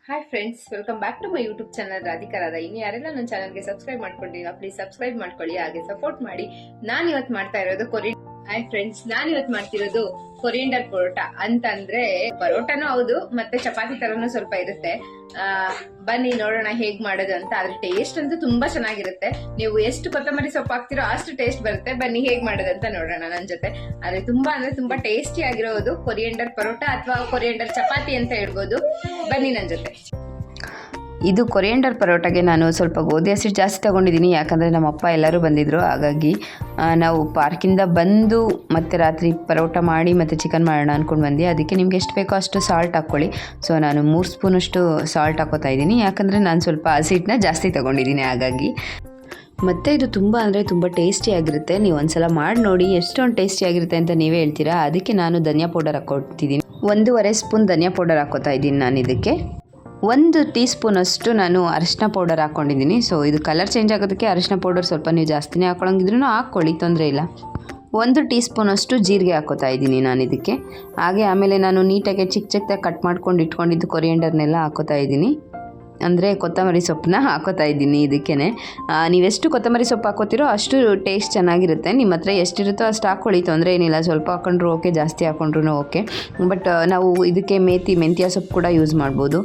Hi friends, welcome back to my YouTube channel Radhika Radha. ಇನ್ನು ಯಾರೆಲ್ಲ ನನ್ನ ಚಾನಲ್ಗೆ ಸಬ್ಸ್ಕ್ರೈಬ್ ಮಾಡ್ಕೊಂಡಿಲ್ಲ, ಪ್ಲೀಸ್ ಸಬ್ಸ್ಕ್ರೈಬ್ ಮಾಡ್ಕೊಳ್ಳಿ, ಹಾಗೆ ಸಪೋರ್ಟ್ ಮಾಡಿ. ನಾನು ಇವತ್ತು ಮಾಡ್ತಾ ಇರೋದು ಹಾಯ್ ಫ್ರೆಂಡ್ಸ್, ನಾನು ಇವತ್ತು ಮಾಡ್ತಿರೋದು ಕೊರಿಯಂಡರ್ ಪರೋಟ. ಅಂತಂದ್ರೆ ಪರೋಟನೂ ಹೌದು, ಮತ್ತೆ ಚಪಾತಿ ತರನು ಸ್ವಲ್ಪ ಇರುತ್ತೆ. ಬನ್ನಿ ನೋಡೋಣ ಹೇಗ್ ಮಾಡೋದು ಅಂತ. ಅದ್ರ ಟೇಸ್ಟ್ ಅಂತೂ ತುಂಬಾ ಚೆನ್ನಾಗಿರುತ್ತೆ. ನೀವು ಎಷ್ಟು ಕೊತ್ತಂಬರಿ ಸೊಪ್ಪು ಹಾಕ್ತಿರೋ ಅಷ್ಟು ಟೇಸ್ಟ್ ಬರುತ್ತೆ. ಬನ್ನಿ ಹೇಗ್ ಮಾಡೋದು ಅಂತ ನೋಡೋಣ ನನ್ನ ಜೊತೆ. ಅಂದ್ರೆ ತುಂಬಾ ಟೇಸ್ಟಿ ಆಗಿರೋದು ಕೊರಿಯಂಡರ್ ಪರೋಟ ಅಥವಾ ಕೊರಿಯಂಡರ್ ಚಪಾತಿ ಅಂತ ಹೇಳ್ಬೋದು. ಬನ್ನಿ ನನ್ನ ಜೊತೆ. ಇದು ಕೊರಿಯಂಡರ್ ಪರೋಟಾಗೆ ನಾನು ಸ್ವಲ್ಪ ಗೋಧಿ ಹಸಿಟ್ಟು ಜಾಸ್ತಿ ತೊಗೊಂಡಿದ್ದೀನಿ, ಯಾಕಂದರೆ ನಮ್ಮ ಅಪ್ಪ ಎಲ್ಲರೂ ಬಂದಿದ್ದರು. ಹಾಗಾಗಿ ನಾವು ಪಾರ್ಕಿಂದ ಬಂದು ಮತ್ತೆ ರಾತ್ರಿ ಪರೋಟ ಮಾಡಿ ಮತ್ತು ಚಿಕನ್ ಮಾಡೋಣ ಅಂದ್ಕೊಂಡು ಬಂದು, ಅದಕ್ಕೆ ನಿಮ್ಗೆ ಎಷ್ಟು ಬೇಕೋ ಅಷ್ಟು ಸಾಲ್ಟ್ ಹಾಕ್ಕೊಳ್ಳಿ. ಸೊ ನಾನು 3 ಸ್ಪೂನಷ್ಟು ಸಾಲ್ಟ್ ಹಾಕೋತಾ ಇದ್ದೀನಿ, ಯಾಕಂದರೆ ನಾನು ಸ್ವಲ್ಪ ಹಸಿಟ್ಟನ್ನ ಜಾಸ್ತಿ ತೊಗೊಂಡಿದ್ದೀನಿ. ಹಾಗಾಗಿ ಮತ್ತು ಇದು ತುಂಬ ಟೇಸ್ಟಿಯಾಗಿರುತ್ತೆ. ನೀವು ಒಂದ್ಸಲ ಮಾಡಿ ನೋಡಿ, ಎಷ್ಟೊಂದು ಟೇಸ್ಟಿಯಾಗಿರುತ್ತೆ ಅಂತ ನೀವೇ ಹೇಳ್ತೀರಾ. ಅದಕ್ಕೆ ನಾನು ಧನಿಯಾ ಪೌಡರ್ ಹಾಕ್ಕೊಡ್ತಿದ್ದೀನಿ. 1.5 ಸ್ಪೂನ್ ಧನಿಯಾ ಪೌಡರ್ ಹಾಕ್ಕೋತಾ ಇದ್ದೀನಿ ನಾನು ಇದಕ್ಕೆ. 1 ಟೀ ಸ್ಪೂನಷ್ಟು ನಾನು ಅರಿಶಿನ ಪೌಡರ್ ಹಾಕ್ಕೊಂಡಿದ್ದೀನಿ. ಸೊ ಇದು ಕಲರ್ ಚೇಂಜ್ ಆಗೋದಕ್ಕೆ ಅರಿಶಿನ ಪೌಡರ್ ಸ್ವಲ್ಪ ನೀವು ಜಾಸ್ತಿನೇ ಹಾಕ್ಕೊಳ್ಳೋಂಗಿದ್ರೂ ಹಾಕ್ಕೊಳ್ಳಿ, ತೊಂದರೆ ಇಲ್ಲ. 1 ಟೀ ಸ್ಪೂನಷ್ಟು ಜೀರಿಗೆ ಹಾಕ್ಕೋತಾ ಇದ್ದೀನಿ ನಾನು ಇದಕ್ಕೆ. ಹಾಗೆ ಆಮೇಲೆ ನಾನು ನೀಟಾಗಿ ಚಿಕ್ಕದಾಗಿ ಕಟ್ ಮಾಡ್ಕೊಂಡು ಇಟ್ಕೊಂಡಿದ್ದು ಕೊರಿಯಂಡರ್ನೆಲ್ಲ ಹಾಕ್ಕೋತಾ ಇದ್ದೀನಿ. ಅಂದರೆ ಕೊತ್ತಂಬರಿ ಸೊಪ್ಪನ್ನ ಹಾಕೋತಾ ಇದ್ದೀನಿ ಇದಕ್ಕೇ. ನೀವೆಷ್ಟು ಕೊತ್ತಂಬರಿ ಸೊಪ್ಪು ಹಾಕೋತಿರೋ ಅಷ್ಟು ಟೇಸ್ಟ್ ಚೆನ್ನಾಗಿರುತ್ತೆ. ನಿಮ್ಮ ಹತ್ರ ಎಷ್ಟಿರುತ್ತೋ ಅಷ್ಟು ಹಾಕ್ಕೊಳ್ಳಿ, ತೊಂದರೆ ಏನಿಲ್ಲ. ಸ್ವಲ್ಪ ಹಾಕೊಂಡ್ರು ಓಕೆ, ಜಾಸ್ತಿ ಹಾಕೊಂಡ್ರು ಓಕೆ. ಬಟ್ ನಾವು ಇದಕ್ಕೆ ಮೆಂತ್ಯ ಸೊಪ್ಪು ಕೂಡ ಯೂಸ್ ಮಾಡ್ಬೋದು.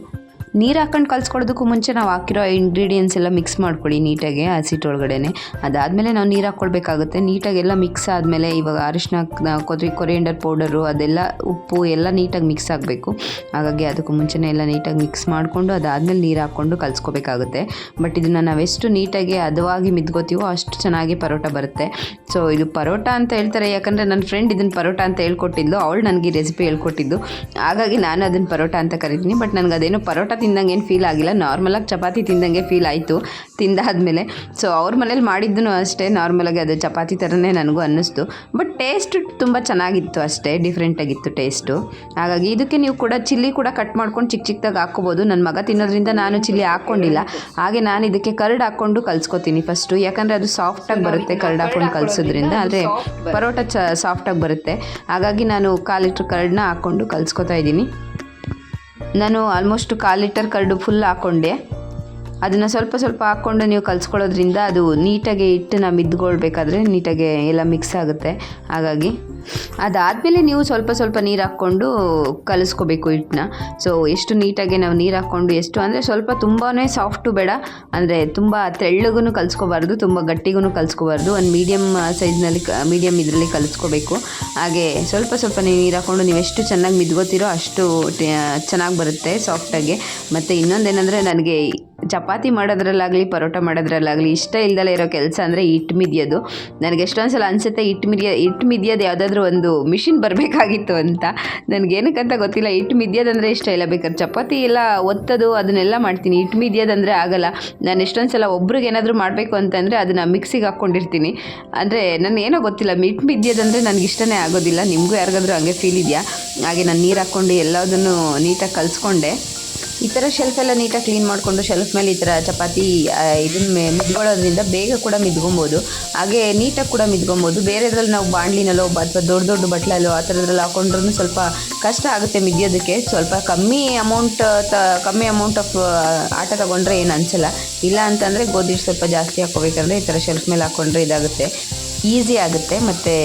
ನೀರು ಹಾಕೊಂಡು ಕಲಿಸ್ಕೊಳ್ಳೋದಕ್ಕೂ ಮುಂಚೆ ನಾವು ಹಾಕಿರೋ ಇಂಗ್ರೀಡಿಯೆಂಟ್ಸ್ ಎಲ್ಲ ಮಿಕ್ಸ್ ಮಾಡ್ಕೊಳ್ಳಿ ನೀಟಾಗಿ ಹಸಿಟ್ಟೊಳಗಡೆ. ಅದಾದಮೇಲೆ ನಾವು ನೀರು ಹಾಕ್ಕೊಳ್ಬೇಕಾಗುತ್ತೆ. ನೀಟಾಗೆಲ್ಲ ಮಿಕ್ಸ್ ಆದಮೇಲೆ ಇವಾಗ ಅರಿಶಿನ, ಕೊರಿಯಂಡರ್ ಪೌಡರು, ಅದೆಲ್ಲ ಉಪ್ಪು ಎಲ್ಲ ನೀಟಾಗಿ ಮಿಕ್ಸ್ ಆಗಬೇಕು. ಹಾಗಾಗಿ ಅದಕ್ಕೂ ಮುಂಚೆನೇ ಎಲ್ಲ ನೀಟಾಗಿ ಮಿಕ್ಸ್ ಮಾಡಿಕೊಂಡು ಅದಾದಮೇಲೆ ನೀರು ಹಾಕ್ಕೊಂಡು ಕಲಿಸ್ಕೋಬೇಕಾಗುತ್ತೆ. ಬಟ್ ಇದನ್ನು ನಾವೆಷ್ಟು ನೀಟಾಗಿ ಹದವಾಗಿ ಮಿದ್ಕೋತೀವೋ ಅಷ್ಟು ಚೆನ್ನಾಗಿ ಪರೋಟ ಬರುತ್ತೆ. ಸೊ ಇದು ಪರೋಟ ಅಂತ ಹೇಳ್ತಾರೆ, ಯಾಕಂದರೆ ನನ್ನ ಫ್ರೆಂಡ್ ಇದನ್ನು ಪರೋಟ ಅಂತ ಹೇಳ್ಕೊಟ್ಟಿದ್ದು, ಅವಳು ನನಗೆ ರೆಸಿಪಿ ಹೇಳ್ಕೊಟ್ಟಿದ್ದು. ಹಾಗಾಗಿ ನಾನು ಅದನ್ನು ಪರೋಟ ಅಂತ ಕರಿತೀನಿ. ಬಟ್ ನನಗೆ ಅದೇನೋ ಪರೋಟ ತಿಂದಂಗೆ ಏನು ಫೀಲ್ ಆಗಿಲ್ಲ, ನಾರ್ಮಲಾಗಿ ಚಪಾತಿ ತಿಂದಂಗೆ ಫೀಲ್ ಆಯಿತು ತಿಂದಾದ್ಮೇಲೆ. ಸೊ ಅವ್ರ ಮನೇಲಿ ಮಾಡಿದ್ದೂ ಅಷ್ಟೇ ನಾರ್ಮಲಾಗಿ ಅದು ಚಪಾತಿ ಥರನೇ ನನಗೂ ಅನ್ನಿಸ್ತು. ಬಟ್ ಟೇಸ್ಟ್ ತುಂಬ ಚೆನ್ನಾಗಿತ್ತು ಅಷ್ಟೇ, ಡಿಫ್ರೆಂಟಾಗಿತ್ತು ಟೇಸ್ಟು. ಹಾಗಾಗಿ ಇದಕ್ಕೆ ನೀವು ಕೂಡ ಚಿಲ್ಲಿ ಕೂಡ ಕಟ್ ಮಾಡ್ಕೊಂಡು ಚಿಕ್ಕದಾಗಿ ಹಾಕ್ಕೋಬೋದು. ನನ್ನ ಮಗ ತಿನ್ನೋದ್ರಿಂದ ನಾನು ಚಿಲ್ಲಿ ಹಾಕ್ಕೊಂಡಿಲ್ಲ. ಹಾಗೆ ನಾನು ಇದಕ್ಕೆ ಕರ್ಡ್ ಹಾಕ್ಕೊಂಡು ಕಲಿಸ್ಕೊತೀನಿ ಫಸ್ಟು, ಯಾಕಂದರೆ ಅದು ಸಾಫ್ಟಾಗಿ ಬರುತ್ತೆ ಕರ್ಡ್ ಹಾಕ್ಕೊಂಡು ಕಲಿಸೋದ್ರಿಂದ. ಆದರೆ ಪರೋಟ ಸಾಫ್ಟಾಗಿ ಬರುತ್ತೆ. ಹಾಗಾಗಿ ನಾನು 1/4 ಲೀಟ್ರ್ ಕರ್ಡನ್ನ ಹಾಕ್ಕೊಂಡು ಕಲಿಸ್ಕೊತಾ ಇದ್ದೀನಿ. ನಾನು ಆಲ್ಮೋಸ್ಟ್ 1/4 ಲೀಟರ್ ಕರ್ಡು ಫುಲ್ ಹಾಕ್ಕೊಂಡೆ. ಅದನ್ನು ಸ್ವಲ್ಪ ಹಾಕ್ಕೊಂಡು ನೀವು ಕಲಿಸ್ಕೊಳ್ಳೋದ್ರಿಂದ ಅದು ನೀಟಾಗಿ ಹಿಟ್ಟನ್ನ ಮಿದ್ಕೊಳ್ಬೇಕಾದ್ರೆ ನೀಟಾಗಿ ಎಲ್ಲ ಮಿಕ್ಸ್ ಆಗುತ್ತೆ. ಹಾಗಾಗಿ ಅದಾದಮೇಲೆ ನೀವು ಸ್ವಲ್ಪ ನೀರು ಹಾಕ್ಕೊಂಡು ಕಲಿಸ್ಕೋಬೇಕು ಹಿಟ್ಟನ್ನ. ಸೊ ಎಷ್ಟು ನೀಟಾಗಿ ನಾವು ನೀರು ಹಾಕ್ಕೊಂಡು, ಎಷ್ಟು ಅಂದರೆ ಸ್ವಲ್ಪ ತುಂಬಾ ಸಾಫ್ಟು ಬೇಡ, ಅಂದರೆ ತುಂಬ ತೆಳ್ಳಗೂ ಕಲಿಸ್ಕೋಬಾರ್ದು, ತುಂಬ ಗಟ್ಟಿಗೂ ಕಲಿಸ್ಕೋಬಾರ್ದು. ಒಂದು ಮೀಡಿಯಮ್ ಸೈಜ್ನಲ್ಲಿ ಮೀಡಿಯಮ್ ಇದರಲ್ಲಿ ಕಲಿಸ್ಕೋಬೇಕು. ಹಾಗೆ ಸ್ವಲ್ಪ ನೀರು ಹಾಕ್ಕೊಂಡು ನೀವು ಎಷ್ಟು ಚೆನ್ನಾಗಿ ಮಿದ್ಕೋತೀರೋ ಅಷ್ಟು ಚೆನ್ನಾಗಿ ಬರುತ್ತೆ ಸಾಫ್ಟಾಗಿ. ಮತ್ತು ಇನ್ನೊಂದೇನೆಂದರೆ, ನನಗೆ ಚಪಾತಿ ಮಾಡೋದ್ರಲ್ಲಾಗಲಿ ಪರೋಟ ಮಾಡೋದ್ರಲ್ಲಾಗಲಿ ಇಷ್ಟ ಇಲ್ದಲೇ ಇರೋ ಕೆಲಸ ಅಂದರೆ ಹಿಟ್ಟು ಮಿದಿಯೋದು. ನನಗೆ ಎಷ್ಟೊಂದು ಸಲ ಅನಿಸುತ್ತೆ ಹಿಟ್ಟು ಮಿದಿಯೋದು ಯಾವುದಾದ್ರೂ ಒಂದು ಮಿಷಿನ್ ಬರಬೇಕಾಗಿತ್ತು ಅಂತ. ನನಗೇನಕ್ಕಂತ ಗೊತ್ತಿಲ್ಲ, ಹಿಟ್ಟು ಮಿದಿಯೋದಂದರೆ ಇಷ್ಟ ಇಲ್ಲ. ಬೇಕಾದ್ರೆ ಚಪಾತಿ ಎಲ್ಲ ಒತ್ತೋದು ಅದನ್ನೆಲ್ಲ ಮಾಡ್ತೀನಿ, ಹಿಟ್ಟು ಮಿದಿಯೋದಂದರೆ ಆಗಲ್ಲ. ನಾನು ಎಷ್ಟೊಂದು ಸಲ ಒಬ್ರಿಗೆ ಏನಾದರೂ ಮಾಡಬೇಕು ಅಂತಂದರೆ ಅದನ್ನು ಮಿಕ್ಸಿಗೆ ಹಾಕ್ಕೊಂಡಿರ್ತೀನಿ. ಅಂದರೆ ಏನೋ ಗೊತ್ತಿಲ್ಲ, ಹಿಟ್ಟು ಮಿದಿಯೋದಂದರೆ ನನಗೆ ಇಷ್ಟನೇ ಆಗೋದಿಲ್ಲ. ನಿಮಗೂ ಯಾರಿಗಾದ್ರೂ ಹಂಗೆ ಫೀಲ್ ಇದೆಯಾ? ಹಾಗೆ ನಾನು ನೀರು ಹಾಕ್ಕೊಂಡು ಎಲ್ಲದನ್ನು ನೀಟಾಗಿ ಕಲಿಸ್ಕೊಂಡೆ. ಈ ಥರ ಶೆಲ್ಫೆಲ್ಲ ನೀಟಾಗಿ ಕ್ಲೀನ್ ಮಾಡಿಕೊಂಡು ಶೆಲ್ಫ್ ಮೇಲೆ ಈ ಥರ ಚಪಾತಿ ಇದನ್ನು ಮಿದ್ಕೊಳ್ಳೋದ್ರಿಂದ ಬೇಗ ಕೂಡ ಮಿದ್ಕೊಬೋದು. ಹಾಗೆ ನೀಟಾಗಿ ಕೂಡ ಮಿದ್ಕೊಬೋದು. ಬೇರೆದ್ರಲ್ಲಿ ನಾವು ಬಾಣಲಿನಲ್ಲೋ ಅಥವಾ ದೊಡ್ಡ ಬಟ್ಲಲ್ಲೋ ಆ ಥರದ್ರಲ್ಲಿ ಹಾಕೊಂಡ್ರೂ ಸ್ವಲ್ಪ ಕಷ್ಟ ಆಗುತ್ತೆ ಮಿದಿಯೋದಕ್ಕೆ. ಸ್ವಲ್ಪ ಕಮ್ಮಿ ಅಮೌಂಟ್ ಆಫ್ ಆಟ ತೊಗೊಂಡ್ರೆ ಏನು ಅನಿಸಲ್ಲ. ಇಲ್ಲ ಅಂತಂದರೆ ಗೋಧಿ ಸ್ವಲ್ಪ ಜಾಸ್ತಿ ಹಾಕ್ಕೋಬೇಕಂದ್ರೆ ಈ ಥರ ಶೆಲ್ಫ್ ಮೇಲೆ ಹಾಕ್ಕೊಂಡ್ರೆ ಇದಾಗುತ್ತೆ, ಈಸಿ ಆಗುತ್ತೆ. ಮತ್ತು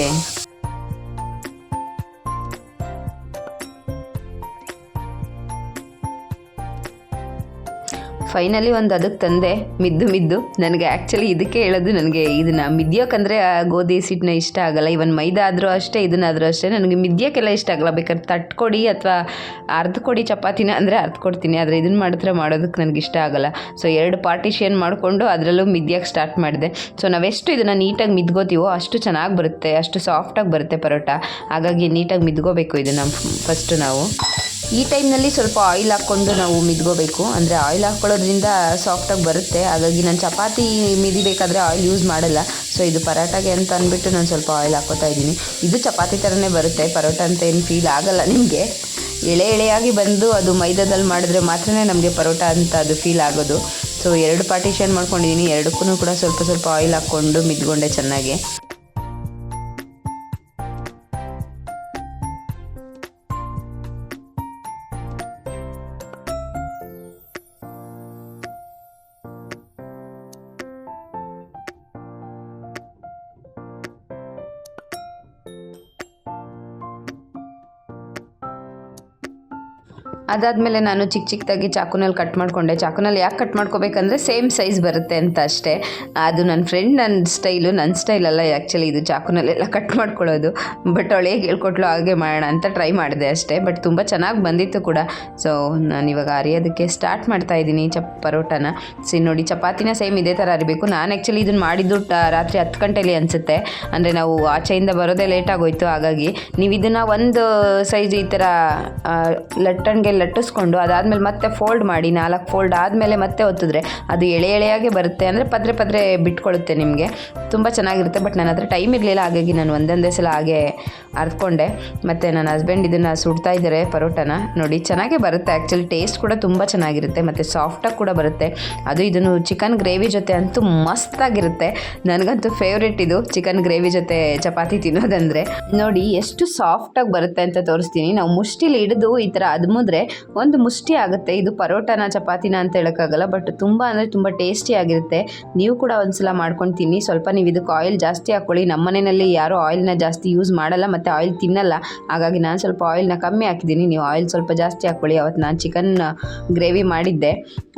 ಫೈನಲಿ ಒಂದು ಅದಕ್ಕೆ ತಂದೆ ಮಿದ್ದು. ನನಗೆ ಆ್ಯಕ್ಚುಲಿ ಇದಕ್ಕೆ ಹೇಳೋದು, ನನಗೆ ಇದನ್ನು ಮಿದ್ಯೋಕ್ಕಂದರೆ ಗೋಧಿ ಹಸಿಟ್ಟನ್ನ ಇಷ್ಟ ಆಗಲ್ಲ. ಇವನ್ ಮೈದಾ ಆದರೂ ಅಷ್ಟೇ, ಇದನ್ನಾದರೂ ಅಷ್ಟೇ. ನನಗೆ ಮಿದ್ಯೋಕ್ಕೆಲ್ಲ ಇಷ್ಟ ಆಗಲ್ಲ. ಬೇಕಾದ್ರೆ ತಟ್ಕೊಡಿ ಅಥವಾ ಅರ್ಧಕೊಡಿ ಚಪಾತಿನ ಅಂದರೆ ಅರ್ಧಕೊಡ್ತೀನಿ, ಆದರೆ ಇದನ್ನು ಮಾಡೋದಕ್ಕೆ ನನಗೆ ಇಷ್ಟ ಆಗಲ್ಲ. ಸೊ 2 ಪಾರ್ಟಿಷನ್ ಮಾಡಿಕೊಂಡು ಅದರಲ್ಲೂ ಮಿದ್ಯೋಕ್ಕೆ ಸ್ಟಾರ್ಟ್ ಮಾಡಿದೆ. ಸೊ ನಾವೆಷ್ಟು ಇದನ್ನು ನೀಟಾಗಿ ಮಿದ್ಕೋತೀವೋ ಅಷ್ಟು ಚೆನ್ನಾಗಿ ಬರುತ್ತೆ, ಅಷ್ಟು ಸಾಫ್ಟಾಗಿ ಬರುತ್ತೆ ಪರೋಟ. ಹಾಗಾಗಿ ನೀಟಾಗಿ ಮಿದ್ಕೋಬೇಕು ಇದನ್ನು ಫಸ್ಟು ನಾವು. ಈ ಟೈಮ್ನಲ್ಲಿ ಸ್ವಲ್ಪ ಆಯಿಲ್ ಹಾಕ್ಕೊಂಡು ನಾವು ಮಿದ್ಕೋಬೇಕು, ಅಂದರೆ ಆಯಿಲ್ ಹಾಕ್ಕೊಳ್ಳೋದ್ರಿಂದ ಸಾಫ್ಟಾಗಿ ಬರುತ್ತೆ. ಹಾಗಾಗಿ ನಾನು ಚಪಾತಿ ಮಿದಿಬೇಕಾದ್ರೆ ಆಯಿಲ್ ಯೂಸ್ ಮಾಡಲ್ಲ. ಸೊ ಇದು ಪರೋಟಾಗೆ ಅಂತ ಅಂದ್ಬಿಟ್ಟು ನಾನು ಸ್ವಲ್ಪ ಆಯಿಲ್ ಹಾಕ್ಕೋತಾ ಇದ್ದೀನಿ. ಇದು ಚಪಾತಿ ಥರನೇ ಬರುತ್ತೆ, ಪರೋಟ ಅಂತ ಏನು ಫೀಲ್ ಆಗಲ್ಲ ನಿಮಗೆ. ಎಳೆಯಾಗಿ ಬಂದು ಅದು ಮೈದಾದಲ್ಲಿ ಮಾಡಿದ್ರೆ ಮಾತ್ರ ನಮಗೆ ಪರೋಟ ಅಂತ ಅದು ಫೀಲ್ ಆಗೋದು. ಸೊ 2 ಪಾರ್ಟಿಷನ್ ಮಾಡ್ಕೊಂಡಿದ್ದೀನಿ, ಎರಡಕ್ಕೂ ಕೂಡ ಸ್ವಲ್ಪ ಆಯಿಲ್ ಹಾಕ್ಕೊಂಡು ಮಿದ್ಕೊಂಡೆ ಚೆನ್ನಾಗಿ. ಅದಾದಮೇಲೆ ನಾನು ಚಿಕ್ಕದಾಗಿ ಚಾಕುನಲ್ಲಿ ಕಟ್ ಮಾಡಿಕೊಂಡೆ. ಚಾಕುನಲ್ಲಿ ಯಾಕೆ ಕಟ್ ಮಾಡ್ಕೋಬೇಕಂದ್ರೆ ಸೇಮ್ ಸೈಜ್ ಬರುತ್ತೆ ಅಂತ ಅಷ್ಟೇ. ಅದು ನನ್ನ ಫ್ರೆಂಡ್ ನನ್ನ ಸ್ಟೈಲ್ ಅಲ್ಲ ಆ್ಯಕ್ಚುಲಿ, ಇದು ಚಾಕುನಲ್ಲೆಲ್ಲ ಕಟ್ ಮಾಡ್ಕೊಳ್ಳೋದು. ಬಟ್ ಅವಳು ಹೇಗೆ ಹೇಳ್ಕೊಟ್ಲು ಹಾಗೆ ಮಾಡೋಣ ಅಂತ ಟ್ರೈ ಮಾಡಿದೆ ಅಷ್ಟೇ. ಬಟ್ ತುಂಬ ಚೆನ್ನಾಗಿ ಬಂದಿತ್ತು ಕೂಡ. ಸೊ ನಾನಿವಾಗ ಅರಿಯೋದಕ್ಕೆ ಸ್ಟಾರ್ಟ್ ಮಾಡ್ತಾ ಇದ್ದೀನಿ ಪರೋಟನ. ನೋಡಿ ಚಪಾತಿನ ಸೇಮ್ ಇದೇ ಥರ ಅರಿಬೇಕು. ನಾನು ಆ್ಯಕ್ಚುಲಿ ಇದನ್ನು ಮಾಡಿದ್ದು ರಾತ್ರಿ 10 ಗಂಟೆಲಿ ಅನಿಸುತ್ತೆ. ಅಂದರೆ ನಾವು ಆಚೆಯಿಂದ ಬರೋದೇ ಲೇಟ್ ಆಗೋಯ್ತು. ಹಾಗಾಗಿ ನೀವು ಇದನ್ನು ಒಂದು ಸೈಜ್ ಈ ಥರ ಲಟ್ಟಣಿಗೆ ಲಟ್ಟಿಸ್ಕೊಂಡು ಅದಾದಮೇಲೆ ಮತ್ತೆ ಫೋಲ್ಡ್ ಮಾಡಿ 4 ಫೋಲ್ಡ್ ಆದಮೇಲೆ ಮತ್ತೆ ಒತ್ತಿದ್ರೆ ಅದು ಎಳೆಯಾಗೆ ಬರುತ್ತೆ. ಅಂದರೆ ಪದ್ರೆ ಬಿಟ್ಕೊಳ್ಳುತ್ತೆ ನಿಮಗೆ, ತುಂಬ ಚೆನ್ನಾಗಿರುತ್ತೆ. ಬಟ್ ನನ್ನ ಹತ್ರ ಟೈಮ್ ಇರಲಿಲ್ಲ, ಹಾಗಾಗಿ ನಾನು ಒಂದೊಂದೇ ಸಲ ಹಾಗೆ ಅರ್ತ್ಕೊಂಡೆ. ಮತ್ತು ನನ್ನ ಹಸ್ಬೆಂಡ್ ಇದನ್ನು ಸುಡ್ತಾ ಇದ್ದಾರೆ ಪರೋಟನ. ನೋಡಿ ಚೆನ್ನಾಗೇ ಬರುತ್ತೆ ಆ್ಯಕ್ಚುಲಿ, ಟೇಸ್ಟ್ ಕೂಡ ತುಂಬ ಚೆನ್ನಾಗಿರುತ್ತೆ ಮತ್ತು ಸಾಫ್ಟಾಗಿ ಕೂಡ ಬರುತ್ತೆ. ಅದು ಇದನ್ನು ಚಿಕನ್ ಗ್ರೇವಿ ಜೊತೆ ಅಂತೂ ಮಸ್ತಾಗಿರುತ್ತೆ. ನನಗಂತೂ ಫೇವ್ರೇಟ್ ಇದು ಚಿಕನ್ ಗ್ರೇವಿ ಜೊತೆ ಚಪಾತಿ ತಿನ್ನೋದಂದರೆ. ನೋಡಿ ಎಷ್ಟು ಸಾಫ್ಟಾಗಿ ಬರುತ್ತೆ ಅಂತ ತೋರಿಸ್ತೀನಿ. ನಾವು ಮುಷ್ಟಿಲಿ ಹಿಡಿದು ಈ ಥರ ಅದ್ಮಿದ್ರೆ ಒಂದು ಮುಷ್ಟಿ ಆಗುತ್ತೆ. ಇದು ಪರೋಟನ ಚಪಾತಿನ ಅಂತ ಹೇಳೋಕ್ಕಾಗಲ್ಲ, ಬಟ್ ತುಂಬ ಅಂದರೆ ತುಂಬ ಟೇಸ್ಟಿಯಾಗಿರುತ್ತೆ. ನೀವು ಕೂಡ ಒಂದ್ಸಲ ಮಾಡ್ಕೊಂಡು ತಿನ್ನಿ. ಸ್ವಲ್ಪ ನೀವು ಇದಕ್ಕೆ ಆಯಿಲ್ ಜಾಸ್ತಿ ಹಾಕ್ಕೊಳ್ಳಿ. ನಮ್ಮ ಮನೆಯಲ್ಲಿ ಯಾರೂ ಆಯಿಲ್ನ ಜಾಸ್ತಿ ಯೂಸ್ ಮಾಡಲ್ಲ ಮತ್ತು ಆಯಿಲ್ ತಿನ್ನಲ್ಲ, ಹಾಗಾಗಿ ನಾನು ಸ್ವಲ್ಪ ಆಯಿಲ್ನ ಕಮ್ಮಿ ಹಾಕಿದ್ದೀನಿ. ನೀವು ಆಯಿಲ್ ಸ್ವಲ್ಪ ಜಾಸ್ತಿ ಹಾಕ್ಕೊಳ್ಳಿ. ಅವತ್ತು ನಾನು ಚಿಕನ್ ಗ್ರೇವಿ ಮಾಡಿದ್ದೆ,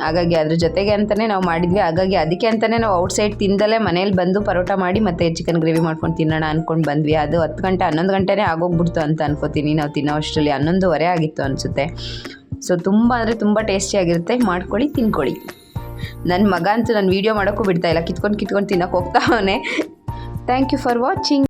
ಹಾಗಾಗಿ ಅದ್ರ ಜೊತೆಗೆ ಅಂತಲೇ ನಾವು ಮಾಡಿದ್ವಿ. ಹಾಗಾಗಿ ಅದಕ್ಕೆ ಅಂತಲೇ ನಾವು ಔಟ್ಸೈಡ್ ತಿಂದಲೇ ಮನೇಲಿ ಬಂದು ಪರೋಟ ಮಾಡಿ ಮತ್ತು ಚಿಕನ್ ಗ್ರೇವಿ ಮಾಡ್ಕೊಂಡು ತಿನ್ನೋಣ ಅಂದ್ಕೊಂಡು ಬಂದ್ವಿ. ಅದು 10 ಗಂಟೆ 11 ಗಂಟೆನೇ ಆಗೋಗ್ಬಿಡ್ತು ಅಂತ ಅನ್ಕೋತೀನಿ. ನಾವು ತಿನ್ನೋ ಅಷ್ಟರಲ್ಲಿ 11:15 ಆಗಿತ್ತು ಅನಿಸುತ್ತೆ. ಸೊ ತುಂಬ ಅಂದರೆ ತುಂಬ ಟೇಸ್ಟಿಯಾಗಿರುತ್ತೆ. ಮಾಡ್ಕೊಳ್ಳಿ, ತಿನ್ಕೊಳ್ಳಿ. ನನ್ನ ಮಗ ಅಂತೂ ನಾನು ವೀಡಿಯೋ ಮಾಡೋಕ್ಕೂ ಬಿಡ್ತಾಯಿಲ್ಲ, ಕಿತ್ಕೊಂಡು ತಿನ್ನೋಕೆ ಹೋಗ್ತಾವನೆ. Thank you for watching.